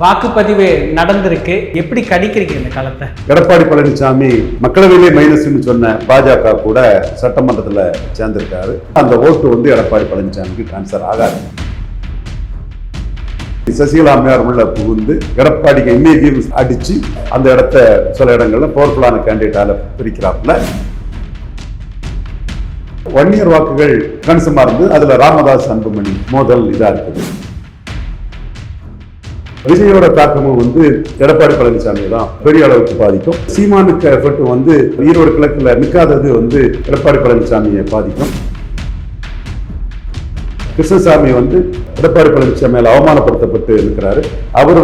வாக்குப்பதிவு நடந்திருக்கு. எப்படி கணிக்கிறீங்க இந்த காலத்தை? எடப்பாடி பழனிசாமி மக்களவையிலே மைனஸ்னு சொன்ன பாஜக கூட சட்டமன்றத்தில் சேர்ந்திருக்காரு. அந்த ஓட்டு எடப்பாடி பழனிசாமிக்கு டிரான்ஸ்ஃபர் ஆகாது. சசிகலா அம்மையார் உள்ள புகுந்து எடப்பாடிக்கு இமேஜையும் அடிச்சு அந்த இடத்த சில இடங்கள்ல பவர்ஃபுல்லான கேண்டிடேட்டால பிரிக்கிறாப்புல. வன்னியர் வாக்குகள் கணிசமா இருந்து அதுல ராமதாஸ் அன்புமணி மோதல் இதா இருக்குது. விஜயோட தாக்கமும் எடப்பாடி பழனிசாமி தான் பெரிய அளவுக்கு பாதிக்கும். சீமானுக்கு எஃபர்ட் ஈரோடு கிழக்குல நிற்காதது எடப்பாடி பழனிசாமியை பாதிக்கும். கிருஷ்ணசாமி எடப்பாடி பழனிசாமியால் அவமானப்படுத்தப்பட்டு இருக்கிறாரு. அவர்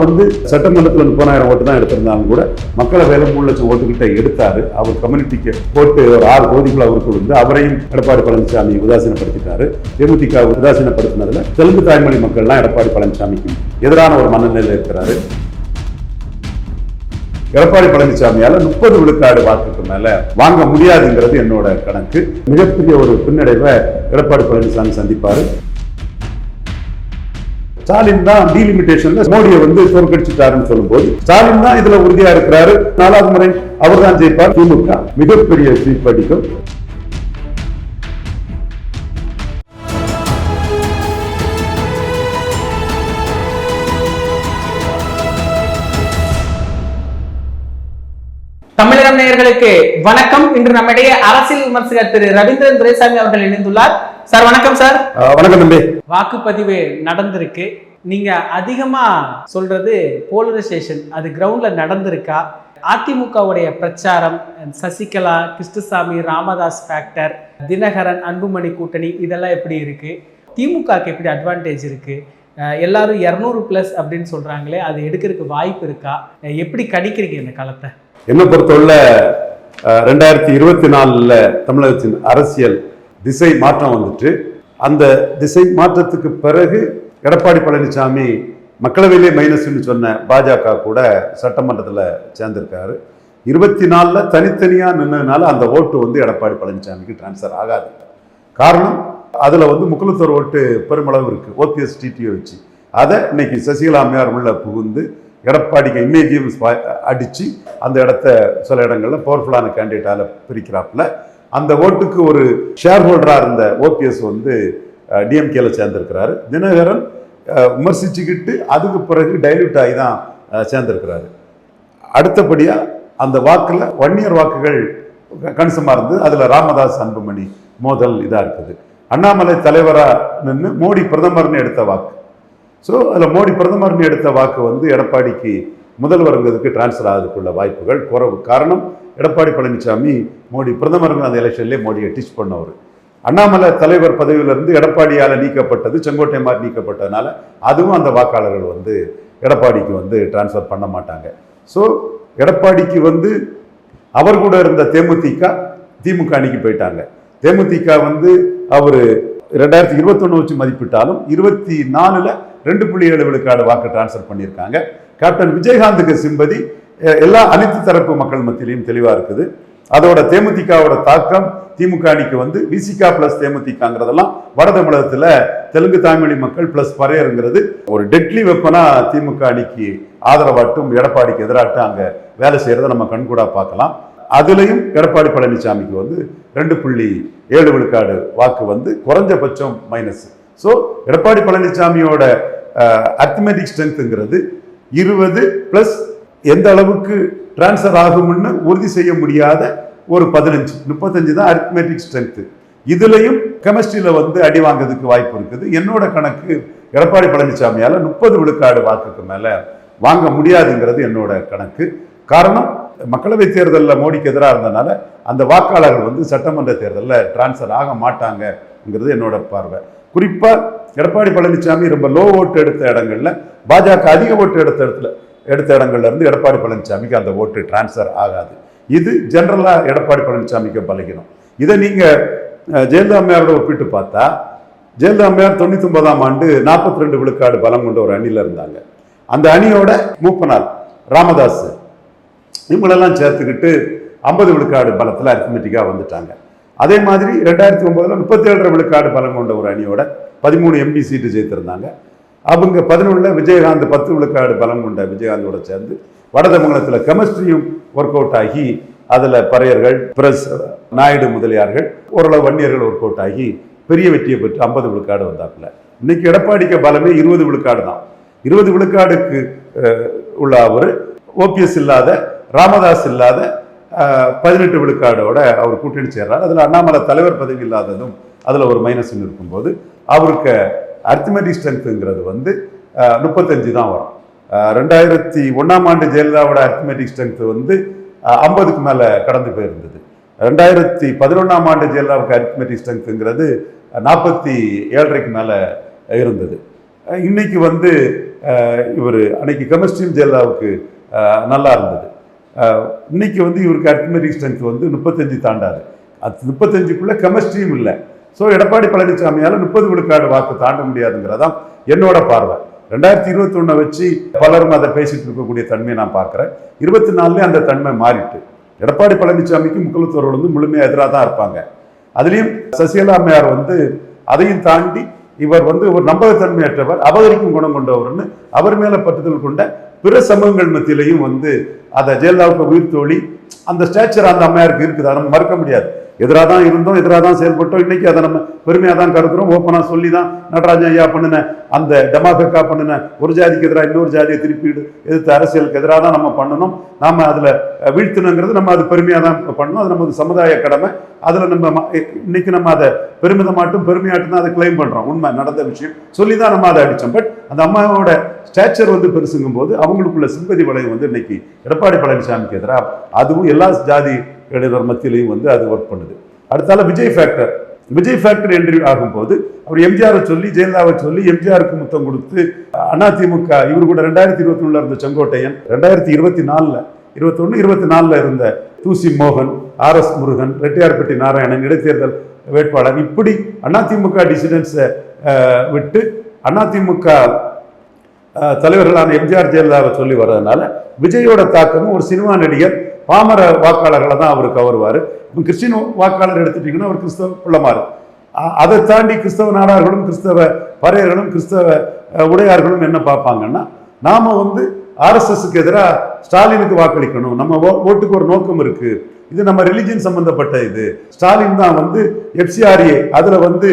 சட்டமன்றத்தில் 30,000 ஓட்டு தான் எடுத்திருந்தாலும் கூட மக்களவையில் 3 லட்சம் ஓட்டுக்கிட்ட எடுத்தாரு. அவர் கம்யூனிட்டிக்கு போட்டு ஒரு 6 தொகுதிகள் அவருக்கு அவரையும் எடப்பாடி பழனிசாமி உதாசீனப்படுத்திட்டாரு. தேமுதிக உதாசீனப்படுத்தினதுல தெலுங்கு தாய்மொழி மக்கள்லாம் எடப்பாடி பழனிசாமிக்கு எதிரான ஒரு மனநிலையில் இருக்கிறாரு. எடப்பாடி பழனிசாமியால 30 விழுக்காடு வாக்குக்கு மேல வாங்க முடியாதுங்கிறது என்னோட கணக்கு. மிகப்பெரிய ஒரு பின்னடைவை எடப்பாடி பழனிசாமி சந்திப்பாரு. ஸ்டாலின் தான் டீலிமிட்டேஷன்ல மோடியை தோற்கடிச்சுட்டாருன்னு சொல்லும்போது ஸ்டாலின் தான் இதுல உறுதியா இருக்கிறாரு. 4வது முறை அவர் தான் ஜெயிப்பார். திமுக மிகப்பெரிய ஸ்வீப் அடிக்கும். தமிழகம் நேயர்களுக்கு வணக்கம். இன்று நம்மிடையே அரசியல் விமர்சகர் திரு ரவீந்திரன் துரைசாமி அவர்கள் இணைந்துள்ளார். சார் வணக்கம். சார் வணக்கம் தம்பி. வாக்குப்பதிவு நடந்திருக்கு. நீங்க அதிகமா சொல்றது போலரைசேஷன், அது கிரவுண்ட்ல நடந்திருக்கா? அதிமுகவுடைய பிரச்சாரம், சசிகலா, கிருஷ்ணசாமி, ராமதாஸ் ஃபேக்டர், தினகரன், அன்புமணி கூட்டணி இதெல்லாம் எப்படி இருக்கு? திமுகக்கு எப்படி அட்வான்டேஜ் இருக்கு? எல்லாரும் 200+ அப்படின்னு சொல்றாங்களே, அது எடுக்கிறதுக்கு வாய்ப்பு இருக்கா? எப்படி கணிக்கிறீங்க இந்த காலத்தை? என்ன பொறுத்தவரை 2024 தமிழகத்தின் அரசியல் திசை மாற்றம் அந்த திசை மாற்றத்துக்கு பிறகு எடப்பாடி பழனிசாமி மக்களவையிலே மைனஸ்ன்னு சொன்ன பாஜக கூட சட்டமன்றத்தில் சேர்ந்திருக்காரு. 24 தனித்தனியா நின்னதுனால அந்த ஓட்டு எடப்பாடி பழனிசாமிக்கு டிரான்ஸ்ஃபர் ஆகாது. காரணம், அதுல முக்குளத்தூர் ஓட்டு பெருமளவு இருக்கு. ஓபிஎஸ் டிடியை வச்சு அதை இன்னைக்கு சசிகலா அம்மையார் உள்ள புகுந்து எடப்பாடிக்கு இமேஜையும் அடிச்சு அந்த இடத்த சில இடங்கள்ல பவர்ஃபுல்லான கேண்டிடேட்டால பிரிக்கிறாப்புல. அந்த ஓட்டுக்கு ஒரு ஷேர் ஹோல்டரா இருந்த ஓபிஎஸ் டிஎம்கேல சேர்ந்திருக்கிறாரு. தினகரன் விமர்சிச்சுக்கிட்டு அதுக்கு பிறகு டைல்யூட் ஆகி தான் சேர்ந்திருக்கிறாரு. அடுத்தபடியா அந்த வாக்குல வன்னியர் வாக்குகள் கணிசமா இருந்து அதுல ராமதாஸ் அன்புமணி மோதல் இதா இருக்குது. அண்ணாமலை தலைவரா நின்று மோடி பிரதமர்னு எடுத்த வாக்கு. ஸோ அதில் மோடி பிரதமர்னு எடுத்த வாக்கு எடப்பாடிக்கு முதல்வருங்கிறதுக்கு டிரான்ஸ்ஃபர் ஆகிறதுக்குள்ள வாய்ப்புகள் குறைவு. காரணம், எடப்பாடி பழனிசாமி மோடி பிரதமருங்க அந்த எலெக்ஷன்லேயே மோடியை டீச் பண்ணவர். அண்ணாமலை தலைவர் பதவியிலிருந்து எடப்பாடியால் நீக்கப்பட்டது, செங்கோட்டை மாதிரி நீக்கப்பட்டதுனால அதுவும் அந்த வாக்காளர்கள் எடப்பாடிக்கு டிரான்ஸ்ஃபர் பண்ண மாட்டாங்க. ஸோ எடப்பாடிக்கு அவர் கூட இருந்த திமுக அணிக்கு போயிட்டாங்க. தேமுதிக அவர் 2021 வச்சு மதிப்பிட்டாலும் 24 2.7 விழுக்காடு வாக்கு டிரான்ஸ்ஃபர் பண்ணியிருக்காங்க. கேப்டன் விஜயகாந்துக்கு சிம்பதி அனைத்து தரப்பு மக்கள் மத்தியிலையும் தெளிவா இருக்குது. அதோட தேமுதிகவோட தாக்கம் திமுக அணிக்கு விசிகா பிளஸ் தேமுதிகங்கிறதெல்லாம் வட தமிழகத்துல தெலுங்கு தாய்மொழி மக்கள் பிளஸ் பறையருங்கிறது ஒரு டெட்லி வெப்பனா திமுக அணிக்கு ஆதரவாட்டும் எடப்பாடிக்கு எதிராட்டும் அங்க வேலை செய்யறதை நம்ம கண்கூடா பார்க்கலாம். அதுலயும் எடப்பாடி பழனிசாமிக்கு 2.7 விழுக்காடு வாக்கு குறைஞ்சபட்சம் மைனஸ். ஸோ எடப்பாடி பழனிசாமியோட அரித்மெட்டிக் ஸ்ட்ரென்த்ங்கிறது 20+ எந்த அளவுக்கு டிரான்ஸ்ஃபர் ஆகும்னு உறுதி செய்ய முடியாத ஒரு 35 தான் அரித்மெட்டிக் ஸ்ட்ரென்த். இதுலயும் கெமிஸ்ட்ரியில அடி வாங்கிறதுக்கு வாய்ப்பு இருக்குது. என்னோட கணக்கு, எடப்பாடி பழனிசாமியால 30 விழுக்காடு வாக்குக்கு மேல வாங்க முடியாதுங்கிறது என்னோட கணக்கு. காரணம், மக்களவை தேர்தலில் மோடிக்கு எதிராக இருந்தனால அந்த வாக்காளர்கள் சட்டமன்ற தேர்தலில் டிரான்ஸ்ஃபர் ஆக மாட்டாங்கிறது என்னோட பார்வை. குறிப்பா எடப்பாடி பழனிசாமி ரொம்ப லோ ஓட்டு எடுத்த இடங்கள்ல பாஜக அதிக ஓட்டு எடுத்த இடங்கள்ல இருந்து எடப்பாடி பழனிசாமிக்கு அந்த ஓட்டு டிரான்ஸ்ஃபர் ஆகாது. இது ஜெனரலா எடப்பாடி பழனிசாமிக்கு பழகிடும். இதை நீங்க ஜெயலலிதா அம்மையாரோட ஒப்பிட்டு பார்த்தா, ஜெயலலிதா அம்மையார் 99ஆம் ஆண்டு 42 விழுக்காடு பலம் கொண்ட ஒரு அணியில இருந்தாங்க. அந்த அணியோட மூப்பனார் ராமதாஸ் இவங்களெல்லாம் சேர்த்துக்கிட்டு 50 விழுக்காடு பலத்தில் அரித்மெட்டிக்கா வந்துட்டாங்க. அதே மாதிரி 2009 37 விழுக்காடு பலம் கொண்ட ஒரு அணியோட 13 எம்பி சீட்டு ஜெயித்திருந்தாங்க. அவங்க 11 விஜயகாந்த் 10 விழுக்காடு பலம் கொண்ட விஜயகாந்தோட சேர்ந்து வடதமங்கலத்தில் கெமிஸ்ட்ரியும் ஒர்க் அவுட் ஆகி அதில் பறையர்கள் பிரஸ் நாயுடு முதலியார்கள் ஓரளவு வன்னியர்கள் ஒர்க் அவுட் ஆகி பெரிய வெற்றியை பெற்று 50 விழுக்காடு வந்தாப்புல. இன்னைக்கு எடப்பாடிக்கு பலமே 20 விழுக்காடு தான். 20 விழுக்காடுக்கு உள்ள அவர் ஓபிஎஸ் இல்லாத ராமதாஸ் இல்லாத 18 விழுக்காடோட அவர் கூட்டணி சேர்றார். அதில் அண்ணாமலை தலைவர் பதவி இல்லாததும் அதில் ஒரு மைனஸ் இருக்கும்போது அவருக்கு அரித்மெட்டிக் ஸ்ட்ரென்த்துங்கிறது வந்து 35 தான் வரும். 2001ஆம் ஆண்டு ஜெயலலிதாவோட அரித்மெட்டிக் ஸ்ட்ரென்த் வந்து 50க்கு மேலே கடந்து போயிருந்தது. 2011ஆம் ஆண்டு ஜெயலலிதாவுக்கு அரித்மெட்டிக் ஸ்ட்ரென்த்துங்கிறது 47.5க்கு மேலே இருந்தது. இன்னைக்கு வந்து இவர் அன்னைக்கு கெமிஸ்ட்ரியும் ஜெயலலிதாவுக்கு நல்லா இருந்தது. இன்னைக்கு வந்து இவருக்கு அரித்மெட்டிக் ஸ்ட்ரென்த் வந்து 35 தாண்டாது. அது 35க்குள்ள கெமிஸ்ட்ரியும் இல்லை. ஸோ எடப்பாடி பழனிசாமியால் 30 விழுக்காடு வாக்கு தாண்ட முடியாதுங்கிறதான் என்னோட பார்வை. 2021 வச்சு பலரும் அதை பேசிட்டு இருக்கக்கூடிய தன்மையை நான் பார்க்குறேன். 24 அந்த தன்மை மாறிட்டு எடப்பாடி பழனிசாமிக்கு முக்குலத்தோர்கள் வந்து முழுமையாக எதிராக தான் இருப்பாங்க. அதுலேயும் சசிகலா அம்மையார் வந்து அதையும் தாண்டி இவர் வந்து ஒரு நம்பகத்தன்மையற்றவர், அபகரிக்கும் குணம் கொண்டவர்னு அவர் மேல பற்றுதல் கொண்ட பிற சமூகங்கள் மத்தியிலையும் வந்து அதை ஜெயலலிதாவுக்கு உயிர் தோழி அந்த ஸ்டேச்சர் அந்த அம்மையாருக்கு இருக்குது. அதை நம்ம மறுக்க முடியாது. எதிராக தான் இருந்தோம், எதிராக தான் செயல்பட்டோம். இன்னைக்கு அதை நம்ம பெருமையாக தான் கருதுறோம். ஓப்பனாக சொல்லி தான் நடராஜன் ஐயா பண்ணின அந்த டெமாகக்கா பண்ணின ஒரு ஜாதிக்கு எதிராக இன்னொரு ஜாதியை திருப்பி எதிர்த்து அரசியலுக்கு எதிராக தான் நம்ம பண்ணணும். நாம் அதில் வீழ்த்தணுங்கிறது நம்ம அது பெருமையாக தான் பண்ணணும். அது நமது சமுதாய கடமை. அதில் நம்ம இன்னைக்கு நம்ம அதை பெருமையாட்டும் தான் அதை கிளைம் பண்ணுறோம். உண்மை நடந்த விஷயம் சொல்லி தான் நம்ம அதை அடித்தோம். பட் அந்த அம்மாவோட ஸ்டேச்சர் வந்து பெருசுங்கும் போது அவங்களுக்குள்ள சிம்பதி வளையம் வந்து இன்னைக்கு எடப்பாடி பழனிசாமிக்கு எதிராக அதுவும் எல்லா ஜாதி இடையினர் மத்தியிலையும் வந்து அது ஒர்க் பண்ணுது. அடுத்தால விஜய் ஃபேக்டர் என்ட்ரி ஆகும்போது அவர் எம்ஜிஆரை சொல்லி ஜெயலலிதாவை சொல்லி எம்ஜிஆருக்கு முத்தம் கொடுத்து அதிமுக இவர் கூட 2021 இருந்த செங்கோட்டையன் 2021 இருந்த தூசி மோகன், RS முருகன், ரெட்டியார்பட்டி நாராயணன் இடைத்தேர்தல் வேட்பாளர் இப்படி அதிமுக டிசிடென்ஸை விட்டு அதிமுக தலைவர்களான எம்ஜிஆர் ஜெயலலிதாவை சொல்லி வர்றதுனால விஜயோட தாக்கமும் ஒரு சினிமா நடிகர் பாமர வாக்காளர்களை தான் அவர் கவருவார். இப்போ கிறிஸ்டின் வாக்காளர் எடுத்துட்டீங்கன்னா அவர் கிறிஸ்தவ பிள்ளைமாறு. அதை தாண்டி கிறிஸ்தவ நாடார்களும் கிறிஸ்தவ பறையர்களும் கிறிஸ்தவ உடையார்களும் என்ன பார்ப்பாங்கன்னா நாம வந்து RSSக்கு எதிராக ஸ்டாலினுக்கு வாக்களிக்கணும், நம்ம ஓட்டுக்கு ஒரு நோக்கம் இருக்கு, இது நம்ம ரிலிஜியன் சம்பந்தப்பட்ட இது. ஸ்டாலின் தான் வந்து FCRA அதில் வந்து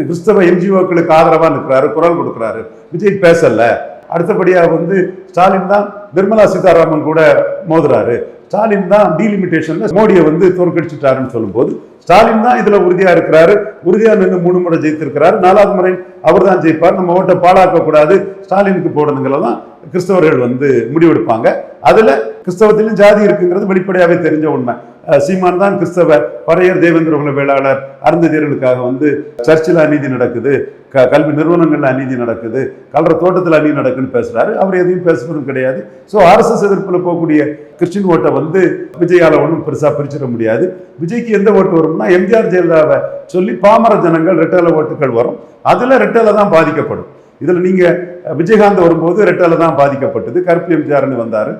கிறிஸ்தவ NGOக்களுக்கு ஆதரவாக நிற்கிறாரு, குரல் கொடுக்குறாரு. விஜய் பேசல. அடுத்தபடியாக வந்து ஸ்டாலின் தான் நிர்மலா சீதாராமன் கூட மோதுறாரு. ஸ்டாலின் தான் டீலிமிட்டேஷன்ல மோடியை வந்து தோற்கடிச்சுட்டாருன்னு சொல்லும்போது ஸ்டாலின் தான் இதுல உறுதியா இருக்கிறாரு. உறுதியா நின்று 3 முறை ஜெயித்திருக்கிறாரு. 4வது முறை அவர் தான் ஜெயிப்பார். நம்ம ஓட்டை பாழாக்க கூடாது, ஸ்டாலினுக்கு போடணுங்கிறதான் கிறிஸ்தவர்கள் வந்து முடிவெடுப்பாங்க. அதுல கிறிஸ்தவத்திலும் ஜாதி இருக்குங்கிறது வெளிப்படையாவே தெரிஞ்ச உண்மை. சீமான் தான் கிறிஸ்தவ பறையர் தேவேந்திர குல வேளாளர் அருந்ததியர்களுக்காக வந்து சர்ச்சில் அநீதி நடக்குது, கல்வி நிறுவனங்கள்ல அநீதி நடக்குது, கல்ற தோட்டத்தில் அநீதி நடக்குன்னு பேசுறாரு. அவர் எதையும் பேசுவதும் கிடையாது. ஸோ RSS எதிர்ப்புல போகக்கூடிய கிறிஸ்டின் ஓட்டை வந்து விஜயால ஒன்றும் பெருசா பிரிச்சிட முடியாது. விஜய்க்கு எந்த ஓட்டு வரும்னா எம்ஜிஆர் ஜெயலலிதாவை சொல்லி பாமர ஜனங்கள் ரெட்டலை ஓட்டுகள் வரும். அதுல ரெட்டலை தான் பாதிக்கப்படும். இதுல நீங்க விஜயகாந்த் வரும்போது ரெட்டலை தான் பாதிக்கப்பட்டது. கருப்பு எம்ஜிஆர்னு வந்தாரு.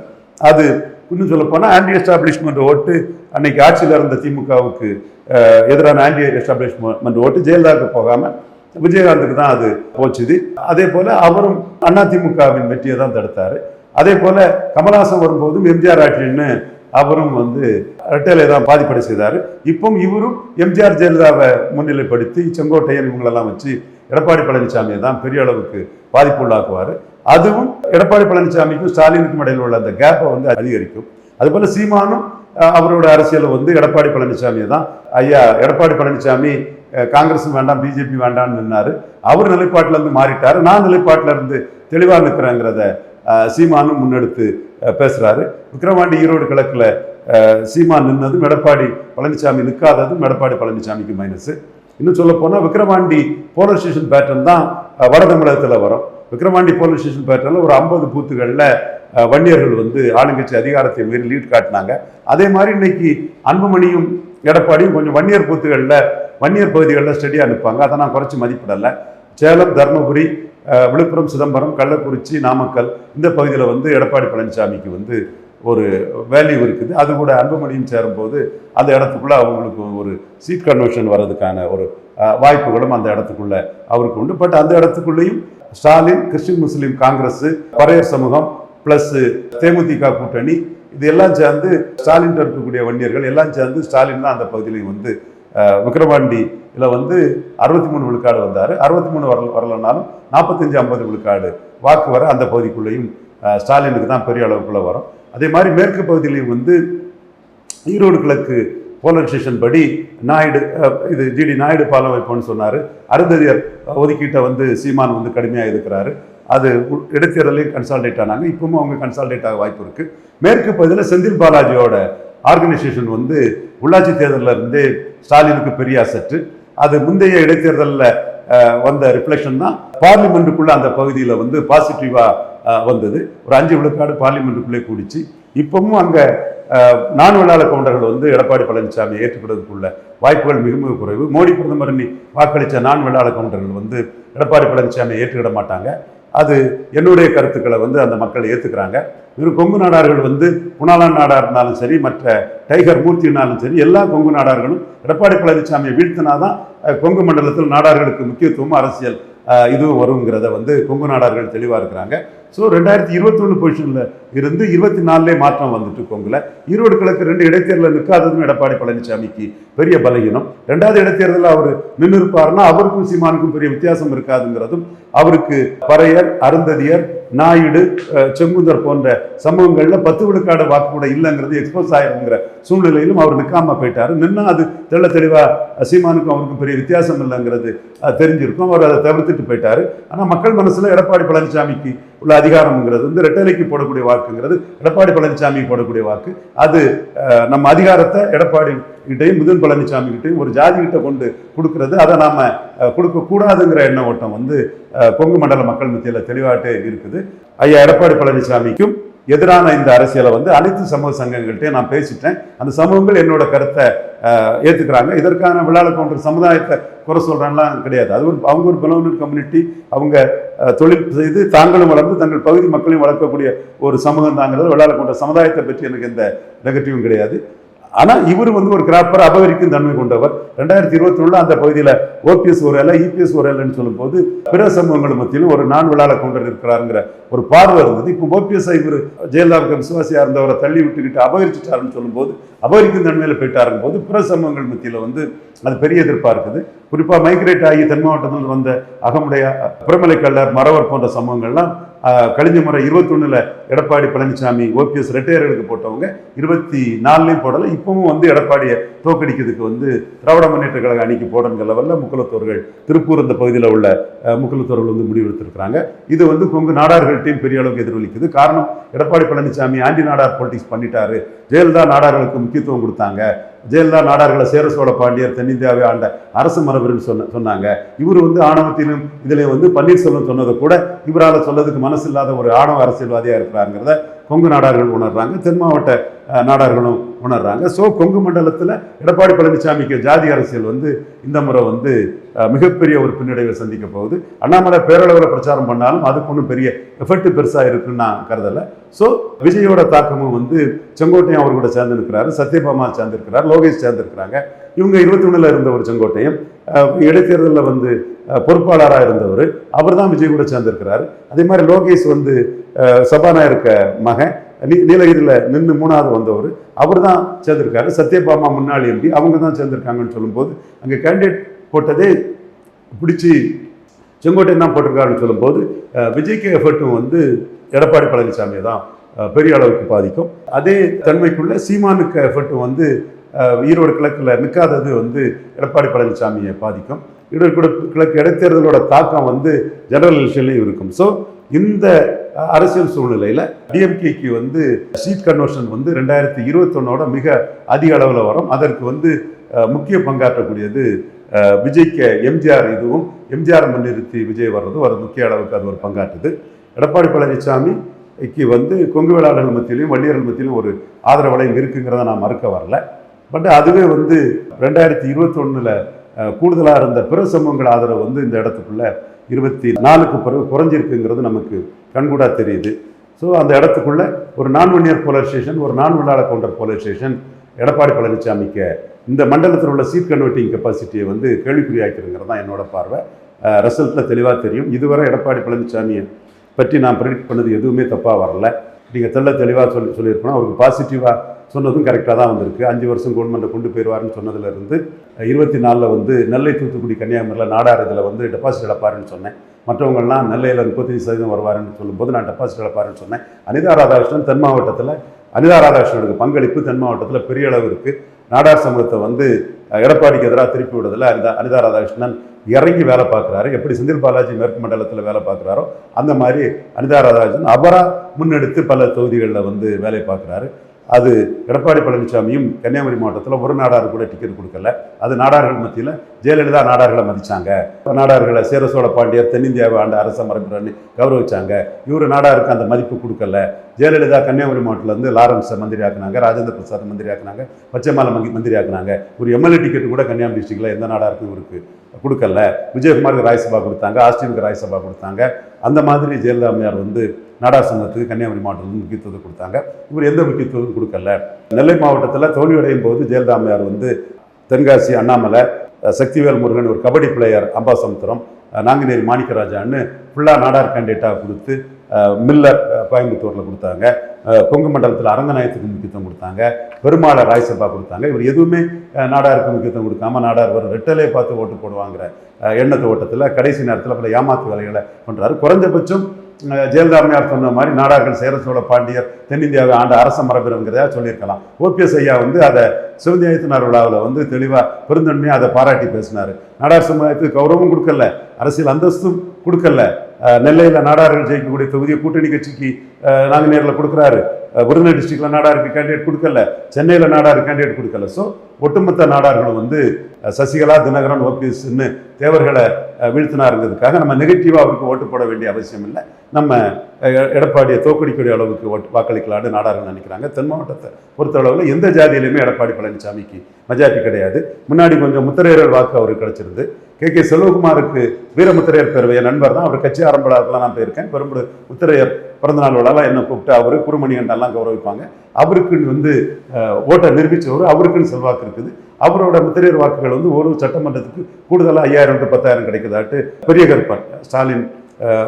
அது இன்னும் சொல்ல போனா ஆன்டி எஸ்டாப்ளிஷ்மெண்ட் ஓட்டு அன்னைக்கு ஆட்சியில் இருந்த திமுகவுக்கு எதிரான ஆன்டி எஸ்டாப்ளிஷ்மெண்ட் ஓட்டு ஜெயலலிதாவுக்கு போகாம விஜயகாந்துக்கு தான் அது போச்சுது. அதே போல அவரும் அதிமுகவின் வெற்றியை தான் தடுத்தாரு. அதே போல கமல்ஹாசன் வரும்போதும் எம்ஜிஆர் ஆட்சின்னு அவரும் வந்து ரெட்டலை தான் பாதிப்படை செய்தார். இப்போ இவரும் எம்ஜிஆர் ஜெயலலிதாவை முன்னிலைப்படுத்தி செங்கோட்டையன் இவங்களெல்லாம் வச்சு எடப்பாடி பழனிசாமியை தான் பெரிய அளவுக்கு பாதிப்பு உள்ளாக்குவார். அதுவும் எடப்பாடி பழனிசாமிக்கும் ஸ்டாலினுக்கும் இடையில் உள்ள அந்த கேப்பை வந்து அதிகரிக்கும். அதுபோல சீமானும் அவரோட அரசியலை வந்து எடப்பாடி பழனிசாமியை தான் ஐயா எடப்பாடி பழனிசாமி காங்கிரஸும் வேண்டாம் பிஜேபி வேண்டாம்னு நின்னாரு. அவர் நிலைப்பாட்டில இருந்து மாறிட்டாரு. நான் நிலைப்பாட்டில இருந்து தெளிவா நிற்கிறேங்கிறத சீமானும் முன்னெடுத்து பேசுறாரு. விக்கிரவாண்டி ஈரோடு கிழக்குல சீமான் நின்னதும் எடப்பாடி பழனிசாமி நிற்காததும் எடப்பாடி பழனிசாமிக்கு மைனஸ். இன்னும் சொல்ல போனா விக்கிரவாண்டி போலரைசேஷன் பேட்டர்ன் தான் வட தமிழகத்துல வரும். விக்கிரவாண்டி போலரைசேஷன் பேட்டர்ல ஒரு 50 பூத்துகளில் வன்னியர்கள் வந்து ஆளுங்கட்சி அதிகாரத்தை மீறி லீட் காட்டினாங்க. அதே மாதிரி இன்னைக்கு அன்புமணியும் எடப்பாடியும் கொஞ்சம் வன்னியர் பூத்துகளில் வன்னியர் பகுதிகளில் ஸ்டடியாக நிற்பாங்க. அதை நான் குறைச்சி மதிப்பிடலை. சேலம், தருமபுரி, விழுப்புரம், சிதம்பரம், கள்ளக்குறிச்சி, நாமக்கல் இந்த பகுதியில் வந்து எடப்பாடி பழனிசாமிக்கு வந்து ஒரு வேல்யூ இருக்குது. அது கூட அன்புமணியும் சேரும்போது அந்த இடத்துக்குள்ள அவங்களுக்கு ஒரு சீட் கன்வர்ஷன் வர்றதுக்கான ஒரு வாய்ப்புகளும் அந்த இடத்துக்குள்ள அவருக்கு உண்டு. பட் அந்த இடத்துக்குள்ளேயும் ஸ்டாலின், கிறிஸ்டின் முஸ்லீம் காங்கிரஸ், பறையர் சமூகம் பிளஸ் தேமுதிக கூட்டணி இது எல்லாம் சேர்ந்து ஸ்டாலின் இருக்கக்கூடிய வன்னியர்கள் எல்லாம் சேர்ந்து ஸ்டாலின் தான் அந்த பகுதியிலையும் வந்து விக்கிரவாண்டியில் வந்து 63 விழுக்காடு வந்தார். 63 வரலனாலும் 45-50 விழுக்காடு வாக்கு வர அந்த பகுதிக்குள்ளேயும் ஸ்டாலினுக்கு தான் பெரிய அளவுக்குள்ள வரும். அதே மாதிரி மேற்கு பகுதியிலையும் வந்து ஈரோடு கிழக்கு போலரைசேஷன் படி நாயுடு இது ஜிடி நாயுடு பாலம் வைப்போன்னு சொன்னார். அருந்ததியர் ஒதுக்கீட்டை வந்து சீமான் வந்து கடுமையாக எதிர்க்கிறாரு. அது இடைத்தேர்தலையும் கன்சால்டேட் ஆனாங்க. இப்பவும் அவங்க கன்சால்டேட் ஆக வாய்ப்பு இருக்கு. மேற்கு பகுதியில் செந்தில் பாலாஜியோட ஆர்கனைசேஷன் வந்து உள்ளாட்சி தேர்தலில் இருந்தே ஸ்டாலினுக்கு பெரிய அசட்டு. அது முந்தைய இடைத்தேர்தலில் வந்த ரிஃப்ளெக்ஷன் தான் பார்லிமெண்ட்டுக்குள்ள அந்த பகுதியில் வந்து பாசிட்டிவா வந்தது. ஒரு 5 விழுக்காடு பார்லிமெண்ட்டுக்குள்ளே கூடிச்சு. இப்பவும் அங்கே நான் வெள்ளாள கவுண்டர்கள் வந்து எடப்பாடி பழனிசாமி ஏற்றுக்கிறதுக்குள்ள வாய்ப்புகள் மிக மிக குறைவு. மோடி பிரதமர் வாக்களித்த நான் வெள்ளாள கவுண்டர்கள் வந்து எடப்பாடி பழனிசாமி ஏற்றுக்கிட மாட்டாங்க. அது என்னுடைய கருத்துக்களை வந்து அந்த மக்கள் ஏற்றுக்கிறாங்க. இவர் கொங்கு நாடார்கள் வந்து குணாளன் நாடாக இருந்தாலும் சரி, மற்ற டைகர் மூர்த்தினாலும் சரி, எல்லா கொங்கு நாடார்களும் எடப்பாடி பழனிசாமியை வீழ்த்தினாதான் கொங்கு மண்டலத்தில் நாடார்களுக்கு முக்கியத்துவம் அரசியல் இதுவும் வருங்கிறத வந்து கொங்கு நாடார்கள் தெளிவாக இருக்கிறாங்க. ஸோ 2021 பொசிஷனில் இருந்து 24 மாற்றம் வந்துட்டு கொங்குல. ஈரோடு கிழக்கு 2 இடைத்தேர்தலில் நிற்காததும் எடப்பாடி பழனிசாமிக்கு பெரிய பலகீனம். 2வது இடைத்தேர்தலில் அவர் நின்று இருப்பாருன்னா அவருக்கும் சீமானுக்கும் பெரிய வித்தியாசம் இருக்காதுங்கிறதும், அவருக்கு பறையர், அருந்ததியர், நாயுடு, செங்குந்தர் போன்ற சமூகங்களில் 10 விழுக்காடு வாக்கு கூட இல்லைங்கிறது எக்ஸ்போஸ் ஆயிருங்கிற சூழ்நிலையிலும் அவர் நிற்காம போயிட்டாரு. நின்னா அது தெள்ள தெளிவாக சீமானுக்கும் அவருக்கும் பெரிய வித்தியாசம் இல்லைங்கிறது தெரிஞ்சிருக்கும். அவர் அதை தவிர்த்துட்டு போயிட்டாரு. ஆனால் மக்கள் மனசுல எடப்பாடி பழனிசாமிக்கு உள்ள அதிகாரம்ங்கிறது வந்து ரெட்டலைக்கு போடக்கூடிய வாக்குங்கிறது எடப்பாடி பழனிசாமி போடக்கூடிய வாக்கு. அது நம்ம அதிகாரத்தை எடப்பாடி கிட்டையும் முதன் பழனிசாமி கிட்டையும் ஒரு ஜாதி கிட்ட கொண்டு கொடுக்கறது, அதை நாம கொடுக்க கூடாதுங்கிற எண்ண ஓட்டம் வந்து கொங்கு மண்டல மக்கள் மத்தியில் தெளிவாட்டே இருக்குது. ஐயா எடப்பாடி பழனிசாமிக்கும் எதிரான இந்த அரசியலை வந்து அனைத்து சமூக சங்கங்கள்கிட்டையும் நான் பேசிட்டேன். அந்த சமூகங்கள் என்னோட கருத்தை ஏற்றுக்கிறாங்க. இதற்கான வெள்ளாள கவுண்டர் சமுதாயத்தை குறை சொல்றான்லாம் கிடையாது. அது அவங்க ஒரு பெலோனர் கம்யூனிட்டி. அவங்க தொழில் செய்து தாங்களும் வளர்ந்து தங்கள் பகுதி மக்களையும் வளர்க்கக்கூடிய ஒரு சமூகம் தாங்கிறது. வெள்ளாள கவுண்டர் சமுதாயத்தை பற்றி எனக்கு எந்த நெகட்டிவும் கிடையாது. ஆனால் இவர் வந்து ஒரு கிராப்பர் அபகரிக்கும் தன்மை கொண்டவர். 2021 அந்த பகுதியில் ஓபிஎஸ் ஒரு வேலை, இபிஎஸ் ஒரு வேலைன்னு சொல்லும் போது பிற சமூகங்கள் மத்தியிலும் ஒரு நான் வெள்ளாள கவுண்டர் இருக்கிறாருங்கிற ஒரு பார்வை இருந்தது. இப்போ ஓபிஎஸ் இவர் ஜெயலலிதாவுக்கு விசுவாசியா இருந்தவரை தள்ளி விட்டுக்கிட்டு அபகரிச்சுட்டாருன்னு சொல்லும்போது, அபகரிக்கும் தன்மையில் போயிட்டாருங்க போது பிற சமூகங்கள் மத்தியில் வந்து அது பெரிய எதிர்ப்பாக இருக்குது. குறிப்பாக மைக்ரேட் ஆகி தென் மாவட்டத்தில் வந்த அகமுடைய, புறமலை கள்ளர், மறவர் போன்ற சமூகங்கள்லாம் கழிஞ்ச முறை 21 எடப்பாடி பழனிசாமி ஓபிஎஸ் ரிட்டையர்களுக்கு போட்டவங்க 24 போடலை. இப்பவும் வந்து எடப்பாடியை தோக்கடிக்கிறதுக்கு வந்து திராவிட முன்னேற்ற கழக அணிக்கு போடணுங்கிற லெவலில் முக்குலத்தோர்கள், திருப்பூர் இந்த பகுதியில் உள்ள முக்குலத்தோர்கள் வந்து முடிவெடுத்திருக்கிறாங்க. இது வந்து கொங்கு நாடார்கள்ட்டையும் பெரிய அளவுக்கு எதிரொலிக்குது. காரணம், எடப்பாடி பழனிசாமி ஆன்டி நாடார் பாலிடிக்ஸ் பண்ணிட்டாரு. ஜெயலலிதா நாடார்களுக்கு முக்கியத்துவம் கொடுத்தாங்க. ஜெயலலிதா நாடார்களை சேர சோழ பாண்டியர் தென்னிந்தியாவை ஆண்ட அரசு மரபுன்னு சொன்னாங்க. இவர் வந்து ஆணவத்திலும் இதில் வந்து பன்னீர்செல்வம் சொன்னதை கூட இவரால் சொல்லதுக்கு மனசு இல்லாத ஒரு ஆணவ அரசியல்வாதியாக இருக்கிறாங்கிறத கொங்கு நாடார்கள் உணர்றாங்க, தென் மாவட்ட நாடார்களும் உணர்றாங்க. ஸோ கொங்கு மண்டலத்தில் எடப்பாடி பழனிசாமிக்கு ஜாதி அரசியல் வந்து இந்த முறை வந்து மிகப்பெரிய ஒரு பின்னடைவை சந்திக்க போகுது. அண்ணாமலை பேரளவில் பிரச்சாரம் பண்ணாலும் அதுக்கு ஒன்றும் பெரிய எஃபெக்ட் பெருசாக இருக்குன்னு நான் கருதலை. ஸோ விஜயோட தாக்கமும் வந்து செங்கோட்டையன் அவர் கூட சேர்ந்துருக்கிறாரு, சத்யபாமா சேர்ந்திருக்கிறார், லோகேஷ் சேர்ந்திருக்கிறாங்க. இவங்க 21 இருந்த ஒரு செங்கோட்டையன் இடைத்தேர்தலில் வந்து பொறுப்பாளராக இருந்தவர், அவர் தான் விஜய் கூட சேர்ந்திருக்கிறாரு. அதே மாதிரி லோகேஷ் வந்து சபாநாயக மகன், நீலகிரியில் நின்று 3வது வந்தவர், அவர் தான் சேர்ந்திருக்காரு. சத்யபாமா முன்னாள் எம்பி, அவங்க தான் சேர்ந்திருக்காங்கன்னு சொல்லும்போது அங்கே கேண்டிடேட் போட்டதே பிடிச்சி செங்கோட்டையன் தான் போட்டிருக்காருன்னு சொல்லும்போது விஜய்க்கு எஃபர்ட்டும் வந்து எடப்பாடி பழனிசாமியை தான் பெரிய அளவுக்கு பாதிக்கும். அதே தன்மைக்குள்ள சீமானுக்கு எஃபர்ட்டும் வந்து ஈரோடு கிழக்கில் நிற்காதது வந்து எடப்பாடி பழனிசாமியை பாதிக்கும். ஈரோடு கிழக்கு இடைத்தேர்தலோட தாக்கம் வந்து ஜெனரல் எலெக்ஷன்லையும் இருக்கும். ஸோ இந்த அரசியல் சூழ்நிலையில் டிஎம்கேக்கு வந்து சீட் கன்வர்ஷன் வந்து 2021 மிக அதிக அளவில் வரும். அதற்கு வந்து முக்கிய பங்காற்றக்கூடியது விஜய்க்கு எம்ஜிஆர், இதுவும் எம்ஜிஆர் முன்னிறுத்தி விஜய் வர்றது ஒரு முக்கிய அளவுக்கு அது ஒரு பங்காற்றுது. எடப்பாடி பழனிசாமிக்கு வந்து கொங்கு வேளாளர்கள் மத்தியிலையும் வன்னியர்கள் மத்தியிலும் ஒரு ஆதரவலையும் இருக்குங்கிறத நான் மறுக்க வரல. பட் அதுவே வந்து 2021 கூடுதலாக இருந்த பிற சமூகங்கள் ஆதரவு வந்து இந்த இடத்துக்குள்ள 24க்கு பிறகு குறைஞ்சிருக்குங்கிறது நமக்கு கண்கூடா தெரியுது. ஸோ அந்த இடத்துக்குள்ள ஒரு நான் வன்னியர் போலரைசேஷன், ஒரு நான் வெள்ளாள கவுண்டர் போலரைசேஷன் எடப்பாடி பழனிசாமிக்கு இந்த மண்டலத்தில் உள்ள சீட் கன்வெர்ட்டிங் கெப்பாசிட்டியை வந்து கேள்விக்குறியாக்கிறதுங்கிறது தான் என்னோட பார்வை. ரிசல்ட்டில் தெளிவாக தெரியும். இதுவரை எடப்பாடி பழனிசாமியை பற்றி நான் ப்ரெடிக்ட் பண்ணது எதுவுமே தப்பாக வரல. நீங்கள் தெளிவாக சொல்லியிருக்கணும். அவருக்கு பாசிட்டிவாக சொன்னதும் கரெக்டாக தான் வந்திருக்கு. 5 வருஷம் கவர்மெண்ட்டை கொண்டு போயிடுவாருன்னு சொன்னதுலேருந்து 24 வந்து நெல்லை, தூத்துக்குடி, கன்னியாகுமரியில் நாடார் இதில் வந்து டெபாசிட் இழப்பாருன்னு சொன்னேன். மற்றவங்கள்லாம் நெல்லையில் 35% வருவாருன்னு சொல்லும்போது நான் டெபாசிட் இழப்பாருன்னு சொன்னேன். அனிதா ராதாகிருஷ்ணன் தென் மாவட்டத்தில் அனிதா ராதாகிருஷ்ணனுக்கு பங்களிப்பு தென் மாவட்டத்தில் பெரிய அளவு இருக்குது. நாடார் சமூகத்தை வந்து எடப்பாடிக்கு எதிராக திருப்பி விடுறதுல அனிதா ராதாகிருஷ்ணன் இறங்கி வேலை பார்க்குறாரு. எப்படி செந்தில் பாலாஜி மேற்கு மண்டலத்தில் வேலை பார்க்குறாரோ அந்த மாதிரி அனிதா ராதாகிருஷ்ணன் அவராக முன்னெடுத்து பல தொகுதிகளில் வந்து வேலை பார்க்குறாரு. அது எடப்பாடி பழனிசாமியும் கன்னியாகுமரி மாவட்டத்தில் ஒரு நாடார் கூட டிக்கெட் கொடுக்கல. அது நாடார்கள் மத்தியில் ஜெயலலிதா நாடார்களை மதித்தாங்க. நாடார்களை சேர சோழ பாண்டியர் தென்னிந்தியாவை ஆண்ட அரச மரபுன்னு கௌரவிச்சாங்க. இவர் நாடாருக்கு அந்த மதிப்பு கொடுக்கல. ஜெயலலிதா கன்னியாகுமரி மாவட்டத்திலேருந்து லாரன்ஸை மந்திரி ஆக்குனாங்க, ராஜேந்திர பிரசாத் மந்திரி ஆக்குனாங்க, பச்சைமாலை மந்திரி ஆக்குனாங்க. ஒரு எம்எல்ஏ டிக்கெட் கூட கன்னியாகுமரி டிஸ்ட்ரிக்டில் எந்த நாடாருக்கும் இவருக்கு கொடுக்கல. விஜயகுமாருக்கு ராஜ்யசபா கொடுத்தாங்க, ஆஸ்டினுக்கு ராஜ்யசபா கொடுத்தாங்க. அந்த மாதிரி ஜெயலலிதா அம்மையார் வந்து நாடார் சங்கத்துக்கு கன்னியாகுமரி மாவட்டத்தில் முக்கியத்துவம் கொடுத்தாங்க. இவர் எந்த முக்கியத்துவம் கொடுக்கல. நெல்லை மாவட்டத்தில் தோல்வியடையும் போது ஜெயலலிதா அம்மையார் வந்து தென்காசி அண்ணாமலை, சக்திவேல் முருகன், ஒரு கபடி பிளேயர் அம்பாசமுத்திரம், நாங்குநேரி மாணிக்கராஜான்னு ஃபுல்லாக நாடார் கேண்டிடேட்டாக கொடுத்து மில்லர் கோயம்புத்தூரில் கொடுத்தாங்க. கொங்கு மண்டலத்தில் அரங்கநாயத்துக்கு முக்கியத்துவம் கொடுத்தாங்க. பெருமாளை ராஜ்யசபா கொடுத்தாங்க. இவர் எதுவுமே நாடாருக்கு முக்கியத்துவம் கொடுக்காம நாடார் ஒரு ரெட்டலையை பார்த்து ஓட்டு போடுவாங்கிற எண்ணத்து ஓட்டத்தில் கடைசி நேரத்தில் பல ஏமாத்து வேலைகளை பண்ணுறாரு. குறைஞ்சபட்சம் ஜெயலலிதா அம்மையார் சொன்ன மாதிரி நாடார்கள் சேர சோழ பாண்டியர் தென்னிந்தியாவை ஆண்ட அரச மரபினங்கிறதா சொல்லியிருக்கலாம். ஓபிஎஸ் ஐயா வந்து அதை சிவந்தியாயத்தினார் விழாவில் வந்து தெளிவாக பெருந்தன்மையாக அதை பாராட்டி பேசினார். நாடார் சமுதாயத்துக்கு கௌரவம் கொடுக்கல, அரசியல் அந்தஸ்தும் கொடுக்கல. நெல்லையில் நாடார்கள் ஜெயிக்கக்கூடிய தொகுதியை கூட்டணி கட்சிக்கு நாங்குநேரில் கொடுக்குறாரு. விருதுநகர் டிஸ்ட்ரிக்டில் நாடாருக்கு கேண்டிடேட் கொடுக்கல, சென்னையில் நாடாருக்கு கேண்டிடேட் கொடுக்கல. ஸோ ஒட்டுமொத்த நாடார்களும் வந்து சசிகலா, தினகரன், ஓபிஎஸ்ன்னு தேவர்களை வீழ்த்தினாருங்கிறதுக்காக நம்ம நெகட்டிவாக அவருக்கு ஓட்டு போட வேண்டிய அவசியம் இல்லை. நம்ம எடப்பாடியை தோக்கடிக்கூடிய அளவுக்கு வாக்களிக்கலான்னு நாடார்கள் நினைக்கிறாங்க. தென் மாவட்டத்தை பொறுத்தளவில் எந்த ஜாதியிலையுமே எடப்பாடி பழனிசாமிக்கு மெஜாரிட்டி கிடையாது. முன்னாடி கொஞ்சம் முத்திரையர்கள் வாக்கு அவருக்கு கிடைச்சிருந்து. கே செல்வகுமாருக்கு வீரமுத்திரையர் பேரவைய நண்பர் தான். அவர் கட்சி ஆரம்பலாம் நான் போயிருக்கேன். பெரும்பு முத்திரையர் பிறந்தநாள் விழாலாம் என்ன கூப்பிட்டு அவர் குருமணிகண்டெல்லாம் கௌரவிப்பாங்க. அவருக்குன்னு வந்து ஓட்டை நிரூபித்தவர், அவருக்குன்னு செல்வாக்கு இருக்குது. அவரோட முத்திரையர் வாக்குகள் வந்து ஒரு சட்டமன்றத்துக்கு கூடுதலாக 5000 to 10,000 கிடைக்குதாட்டு பெரிய கற்பன் ஸ்டாலின்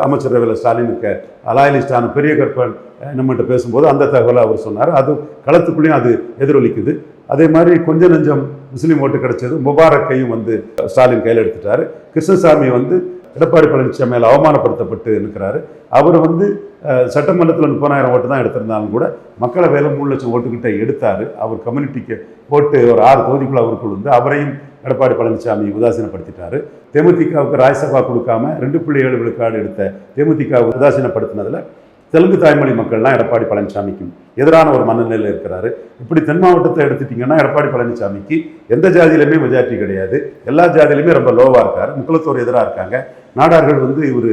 அமைச்சரவையில் ஸ்டாலினுக்கு அலாயலிஸ்டான பெரிய கற்பன் நம்மகிட்ட பேசும்போது அந்த தகவலை அவர் சொன்னார். அது களத்துக்குள்ளேயும் அது எதிரொலிக்குது. அதே மாதிரி கொஞ்சம் நெஞ்சம் முஸ்லீம் ஓட்டு கிடைச்சது. முபாரக்கையும் வந்து ஸ்டாலின் கையில் எடுத்துட்டாரு. கிருஷ்ணசாமி வந்து எடப்பாடி பழனிசாமியால் அவமானப்படுத்தப்பட்டு இருக்கிறாரு. அவர் வந்து சட்டமன்றத்தில் 30,000 ஓட்டு தான் எடுத்திருந்தாலும் கூட மக்களவையில் 3 லட்சம் ஓட்டுக்கிட்ட எடுத்தார். அவர் கம்யூனிட்டிக்கு ஓட்டு ஒரு 6 தொகுதிக்குள்ள அவருக்குள் வந்து அவரையும் எடப்பாடி பழனிசாமி உதாசீனப்படுத்திட்டாரு. தேமுதிகவுக்கு ராஜ்யசபா கொடுக்காம 2.7 விழுக்காடு எடுத்த தேமுதிகவை உதாசீனப்படுத்தினதில் தெலுங்கு தாய்மொழி மக்கள்லாம் எடப்பாடி பழனிசாமிக்கு எதிரான ஒரு மனநிலையில் இருக்கிறாரு. இப்படி தென் மாவட்டத்தை எடுத்துட்டிங்கன்னா எடப்பாடி பழனிசாமிக்கு எந்த ஜாதியிலுமே மெஜாரிட்டி கிடையாது. எல்லா ஜாதியிலுமே ரொம்ப லோவாக இருக்கார். முக்குலத்தோர் எதிராக இருக்காங்க. நாடார்கள் வந்து இவர்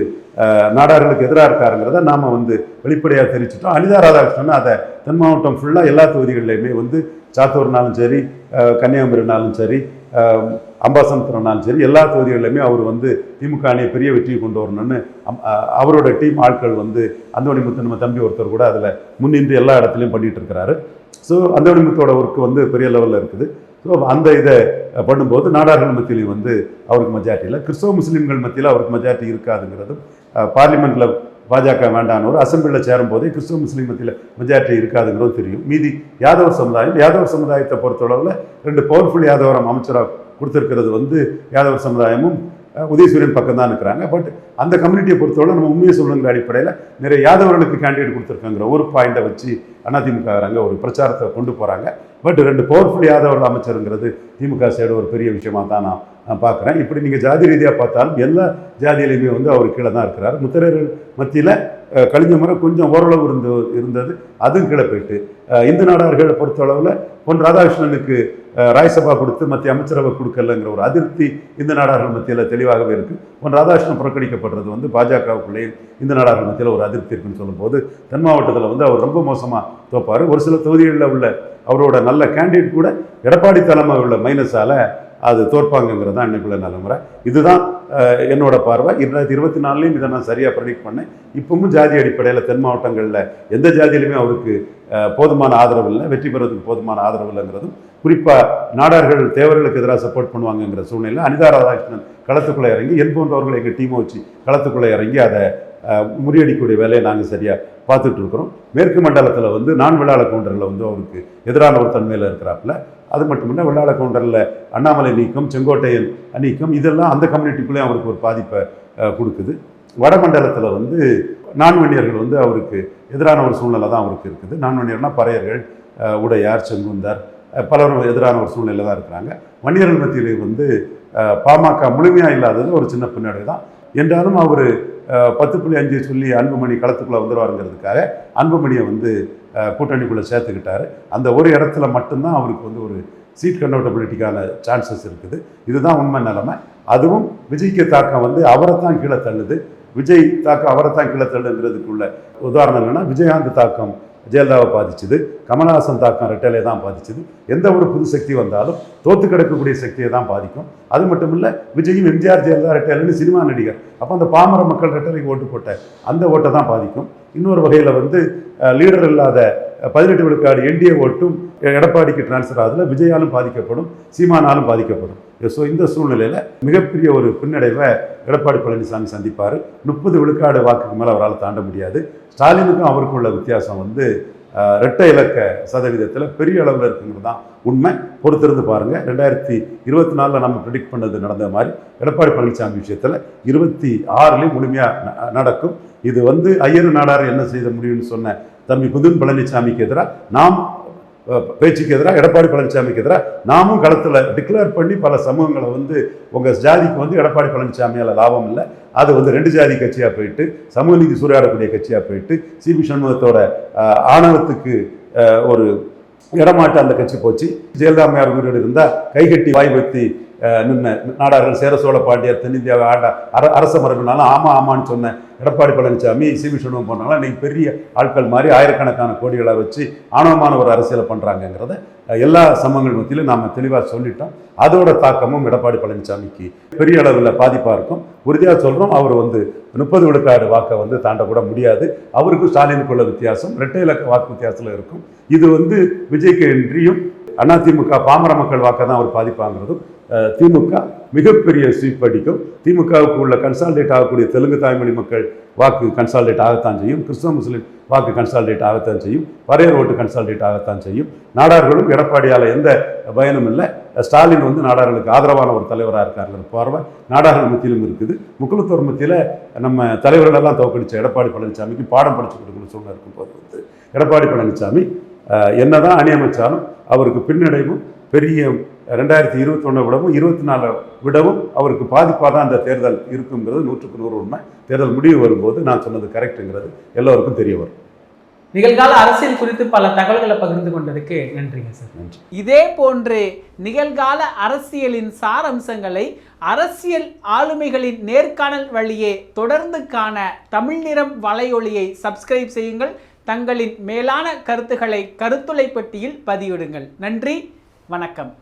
நாடார்களுக்கு எதிராக இருக்காருங்கிறத நாம் வந்து வெளிப்படையாக தெரிவிச்சிட்டோம். அனிதா ராதாகிருஷ்ணன் அதை தென் மாவட்டம் ஃபுல்லாக எல்லா தொகுதிகளிலையுமே வந்து சாத்தூர்னாலும் சரி, கன்னியாகுமரினாலும் சரி, அம்பாசமுத்திரம்னாலும் சரி, எல்லா தொகுதிகளிலுமே அவர் வந்து திமுக அணியை பெரிய வெற்றியை கொண்டு வரணும்னு அவரோட டீம் ஆட்கள் வந்து அந்தோணி முத்து நம்ம தம்பி ஒருத்தர் கூட அதில் முன்னின்று எல்லா இடத்துலையும் பண்ணிகிட்டு இருக்கிறாரு. ஸோ அந்தோணி முத்தோட ஒர்க்கு வந்து பெரிய லெவலில் இருக்குது. ஸோ அந்த இதை பண்ணும்போது நாடார்கள் மத்தியிலையும் வந்து அவருக்கு மெஜாரிட்டி இல்லை. கிறிஸ்தவ முஸ்லீம்கள் மத்தியில் அவருக்கு மெஜாரிட்டி இருக்காதுங்கிறதும் பார்லிமெண்ட்டில் பாஜக வேண்டானவர் அசம்பிளியில் சேரும்போதே கிறிஸ்தவ முஸ்லீம் மத்தியில் மெஜாரிட்டி இருக்காதுங்கிறதும் தெரியும். மீதி யாதவர் சமுதாயத்தை பொறுத்தளவில் 2 பவர்ஃபுல் யாதவரம் அமைச்சராக கொடுத்துருக்கிறது வந்து யாதவர் சமுதாயமும் உதயசூரியன் பக்கம் தான் இருக்கிறாங்க. பட் அந்த கம்யூனிட்டியை பொறுத்தவரை நம்ம உண்மையை சொல்லுங்கிற அடிப்படையில் நிறைய யாதவர்களுக்கு கேண்டிடேட் கொடுத்துருக்காங்கிற ஒரு பாயிண்டை வச்சு அதிமுக ஒரு பிரச்சாரத்தை கொண்டு போகிறாங்க. பட் 2 பவர்ஃபுல் யாதவர் அமைச்சருங்கிறது திமுக சைடு ஒரு பெரிய விஷயமா தான் நான் பார்க்குறேன். இப்படி நீங்கள் ஜாதி ரீதியாக பார்த்தாலும் எல்லா ஜாதியிலையுமே வந்து அவர் கீழே தான் இருக்கிறார். முத்திரையர்கள் மத்தியில் கழிஞ்ச முறை கொஞ்சம் ஓரளவு இருந்தது, அதுவும் கீழே போயிட்டு. இந்து நாடார்களை பொறுத்தளவில் பொன் ராதாகிருஷ்ணனுக்கு ராஜ்யசபா கொடுத்து மத்திய அமைச்சரவை கொடுக்கலங்கிற ஒரு அதிருப்தி இந்த நாடார்கள் மத்தியில் தெளிவாகவே இருக்குது. பொன் ராதாகிருஷ்ணன் புறக்கணிக்கப்படுறது வந்து பாஜகவுக்குள்ளேயே இந்த நாடார்கள் மத்தியில் ஒரு அதிருப்தி இருக்குன்னு சொல்லும்போது தென் மாவட்டத்தில் வந்து அவர் ரொம்ப மோசமாக தோப்பார். ஒரு சில தொகுதிகளில் உள்ள அவரோட நல்ல கேண்டிடேட் கூட எடப்பாடி தலைமை உள்ள மைனஸால் அது தோற்பாங்கங்கிறது தான் இன்னைக்குள்ள நிலைமுறை. இதுதான் என்னோட பார்வை. 2024 இதை நான் சரியாக ப்ரெடிக்ட் பண்ணேன். இப்பவும் ஜாதி அடிப்படையில் தென் மாவட்டங்களில் எந்த ஜாதியிலுமே அவருக்கு போதுமான ஆதரவு இல்லை, வெற்றி பெறுவதற்கு போதுமான ஆதரவு இல்லைங்கிறதும், குறிப்பாக நாடார்கள் தேவர்களுக்கு எதிராக சப்போர்ட் பண்ணுவாங்கங்கிற சூழ்நிலை அனிதா ராதாகிருஷ்ணன் களத்துக்குள்ளே இறங்கி என் போன்றவர்கள் எங்கள் டீமை வச்சு களத்துக்குள்ளே இறங்கி அதை முறியடிக்கக்கூடிய வேலையை நாங்கள் சரியாக பார்த்துட்டு இருக்கிறோம். மேற்கு மண்டலத்தில் நான் வெள்ளாள கவுண்டரில் அவருக்கு எதிரான ஒரு தன்மையில் இருக்கிறாப்புல. அது மட்டும் இல்லை, வெள்ளாள கவுண்டரில் அண்ணாமலை நீக்கம், செங்கோட்டையன் நீக்கம், இதெல்லாம் அந்த கம்யூனிட்டிக்குள்ளேயும் அவருக்கு ஒரு பாதிப்பை கொடுக்குது. வடமண்டலத்தில் நான்வன்னியர்கள் அவருக்கு எதிரான ஒரு சூழ்நிலை தான் அவருக்கு இருக்குது. நான்வன்னியர்னால் பறையர்கள், உடையார், செங்குந்தர், பலரும் எதிரான ஒரு சூழ்நிலை தான் இருக்கிறாங்க. வன்னியர்கள் மத்தியில் பாமக முழுமையாக இல்லாதது ஒரு சின்ன பின்னடை தான். என்றாலும் அவர் 10.5 சொல்லி அன்புமணி களத்துக்குள்ளே வந்துடுவாருங்கிறதுக்காக அன்புமணியை கூட்டணிக்குள்ளே சேர்த்துக்கிட்டாரு. அந்த ஒரு இடத்துல மட்டும்தான் அவருக்கு ஒரு சீட் கன்வெர்டபிலிட்டிக்கான சான்சஸ் இருக்குது. இதுதான் உண்மை நிலைமை. அதுவும் விஜய்க்கு தாக்கம் அவரை தான் கீழே தள்ளுது. விஜய் தாக்கம் அவரை தான் கீழே தள்ளுங்கிறதுக்குள்ள உதாரணம் என்னன்னா, விஜயகாந்த் தாக்கம் ஜெயலலிதாவை பாதிச்சுது, கமலஹாசன் தாக்கம் ரெட்டலை தான் பாதிச்சுது. எந்த ஒரு புது சக்தி வந்தாலும் தோத்து கிடக்கக்கூடிய சக்தியை தான் பாதிக்கும். அது மட்டும் இல்லை, விஜயும் எம்ஜிஆர் ஜெயலலிதா ரெட்டலைன்னு சினிமா நடிகர். அப்போ அந்த பாமர மக்கள் ரெட்டலைக்கு ஓட்டு போட்ட அந்த ஓட்டை தான் பாதிக்கும். இன்னொரு வகையில் லீடர் இல்லாத 18 விழுக்காடு என்டிஏ ஓட்டும் எடப்பாடிக்கு டிரான்ஸ்ஃபர் ஆகுதுல, விஜயாலும் பாதிக்கப்படும், சீமானாலும் பாதிக்கப்படும். ஸோ இந்த சூழ்நிலையில் மிகப்பெரிய ஒரு பின்னடைவை எடப்பாடி பழனிசாமி சந்திப்பார். 30 விழுக்காடு வாக்குக்கு மேலே அவரால் தாண்ட முடியாது. ஸ்டாலினுக்கும் அவருக்கும் உள்ள வித்தியாசம் இரட்டை இலக்க சதவீதத்தில் பெரிய அளவில் இருக்குங்கிறது தான் உண்மை. பொறுத்திருந்து பாருங்கள். 2024 நம்ம ப்ரெடிக்ட் பண்ணது நடந்த மாதிரி எடப்பாடி பழனிசாமி விஷயத்தில் 26 முழுமையாக நடக்கும். இது ஐயர் நாடார் என்ன செய்த முடியும்னு சொன்ன தம்பி புதுன் பழனிசாமிக்கு எதிராக நாம் பேச்சுக்கு எதிராக, எடப்பாடி பழனிசாமிக்கு எதிராக நாமும் களத்தில் டிக்ளேர் பண்ணி பல சமூகங்களை உங்கள் ஜாதிக்கு எடப்பாடி பழனிசாமியால் லாபம் இல்லை, அது 2 ஜாதி கட்சியாக போயிட்டு, சமூக நீதி சூறையாடக்கூடிய கட்சியாக போயிட்டு, சிபி சண்முகத்தோட ஆணவத்துக்கு ஒரு இடமாட்ட அந்த கட்சி போச்சு. ஜெயலலிதா அம்மையார் உயிரோடு இருந்தால் கைகட்டி வாய் வைத்தி நின்ன நாடார்கள் சேர சோழ பாண்டியர் தென்னிந்தியாவை ஆண்ட அரச மரபினாலும் ஆமான்னு சொன்ன எடப்பாடி பழனிசாமி, சிபி சண்முகம் போனாலும் இன்னைக்கு பெரிய ஆட்கள் மாதிரி ஆயிரக்கணக்கான கோடிகளை வச்சு ஆணவமான ஒரு அரசியலை பண்ணுறாங்கிறத எல்லா சமூகங்கள் மத்தியிலும் நாம் தெளிவாக சொல்லிட்டோம். அதோட தாக்கமும் எடப்பாடி பழனிசாமிக்கு பெரிய அளவில் பாதிப்பாக இருக்கும். உறுதியாக சொல்கிறோம், அவர் 30 விழுக்காடு வாக்கை தாண்டக்கூட முடியாது. அவருக்கும் ஸ்டாலினுக்குள்ள வித்தியாசம் இரட்டை இலக்க வாக்கு வித்தியாசத்தில் இருக்கும். இது விஜய்க்கு இன்றியும் அதிமுக பாமர மக்கள் வாக்கை தான் அவர் பாதிப்பாங்கிறதும், திமுக மிகப்பெரிய ஸ்வீப் அடிக்கும். திமுகவுக்கு உள்ள கன்சால்டேட் ஆகக்கூடிய தெலுங்கு தாய்மொழி மக்கள் வாக்கு கன்சால்டேட் ஆகத்தான் செய்யும், கிறிஸ்தவ முஸ்லீம் வாக்கு கன்சால்டேட் ஆகத்தான் செய்யும், பறையர் ஓட்டு கன்சால்டேட் ஆகத்தான் செய்யும். நாடார்களும் எடப்பாடியால் எந்த பயனும் இல்லை. ஸ்டாலின் நாடார்களுக்கு ஆதரவான ஒரு தலைவராக இருக்காருங்கிற பார்வை நாடார்கள் மத்தியிலும் இருக்குது. முக்குளத்தூர் மத்தியில் நம்ம தலைவர்களெல்லாம் தோக்கடிச்ச எடப்பாடி பழனிசாமிக்கு பாடம் படிச்சு கொடுக்கணும் சூழ்நிலை இருக்கும்போது எடப்பாடி பழனிசாமி என்னதான் அணி அமைச்சாலும் அவருக்கு பின்னடைவும் பெரிய 2021 விடவும் 24 விடவும் அவருக்கு பாதிப்பாக தான் அந்த தேர்தல் இருக்குங்கிறது 100க்கு 100 உண்மை. தேர்தல் முடிவு வரும்போது நான் சொன்னது கரெக்டுங்கிறது எல்லோருக்கும் தெரிய வரும். நிகழ்கால அரசியல் குறித்து பல தகவல்களை பகிர்ந்து கொண்டதுக்கு நன்றிங்க சார். நன்றி. இதே போன்று நிகழ்கால அரசியலின் சாரம்சங்களை அரசியல் ஆளுமைகளின் நேர்காணல் வழியே தொடர்ந்து காண தமிழ் நிறம் வலையொலியை சப்ஸ்கிரைப் செய்யுங்கள். தங்களின் மேலான கருத்துக்களை கருத்துளை பெட்டியில் பதிவிடுங்கள். நன்றி, வணக்கம்.